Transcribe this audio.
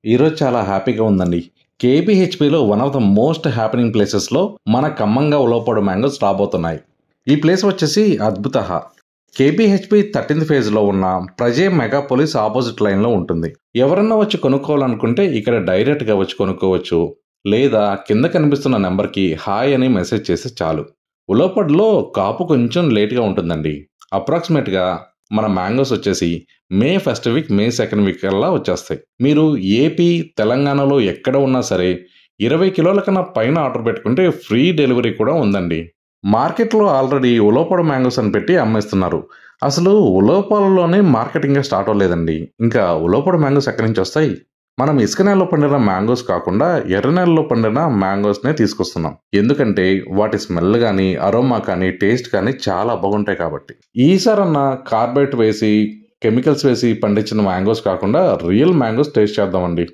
ఈరోజు చాలా హ్యాపీగా ఉందండి. కేపీహెచ్‌పీలో one of the most happening ప్లేసెస్‌లో మన ఖమ్మంగా ఉలవపాడు మ్యాంగోస్ రాబోతున్నాయి. ఈ ప్లేస్ వచ్చేసి అద్భుతహ. కేపీహెచ్‌పీ 13థ్ ఫేజ్‌లో ఉన్న ప్రజే మెగాపోలిస్ ఆపోజిట్ లైన్‌లో ఉంటుంది. ఎవరన్నా వచ్చి కొనుక్కోవాలనుకుంటే ఇక్కడ డైరెక్ట్‌గా వచ్చి కొనుక్కోవచ్చు. లేదా కింద కనిపిస్తున్న నెంబర్‌కి హాయ్ అని మెసేజ్ చేస్తే చాలు. ఉలవపాడులో కాపు కొంచెం లేట్‌గా ఉంటుందండి. అప్రాక్సిమేట్‌గా మన మ్యాంగోస్ వచ్చేసి మే ఫస్ట్ వీక్, మే సెకండ్ వీక్ కల్లా వచ్చేస్తాయి. మీరు ఏపీ, తెలంగాణలో ఎక్కడ ఉన్నా సరే 20 కిలోల కన్నా పైన ఆర్డర్ పెట్టుకుంటే ఫ్రీ డెలివరీ కూడా ఉందండి. మార్కెట్‌లో ఆల్రెడీ ఉలవపాడు మ్యాంగోస్ అని పెట్టి అమ్మేస్తున్నారు. అసలు ఉలవపాడులోనే మార్కెటింగే స్టార్ట్ అవ్వలేదండి. ఇంకా ఉలవపాడు మ్యాంగోస్ ఎక్కడి నుంచి వస్తాయి? మనం ఇసుక నేలలో పండిన మ్యాంగోస్ కాకుండా ఎర్ర నేలలో పండిన మ్యాంగోస్‌నే తీసుకొస్తున్నాం. ఎందుకంటే వాటి స్మెల్ గానీ, అరోమా కానీ, టేస్ట్ కానీ చాలా బాగుంటాయి కాబట్టి. ఈసారన్నా కార్బైట్ వేసి, కెమికల్స్ వేసి పండించిన మ్యాంగోస్ కాకుండా రియల్ మ్యాంగోస్ టేస్ట్ చేద్దామండి.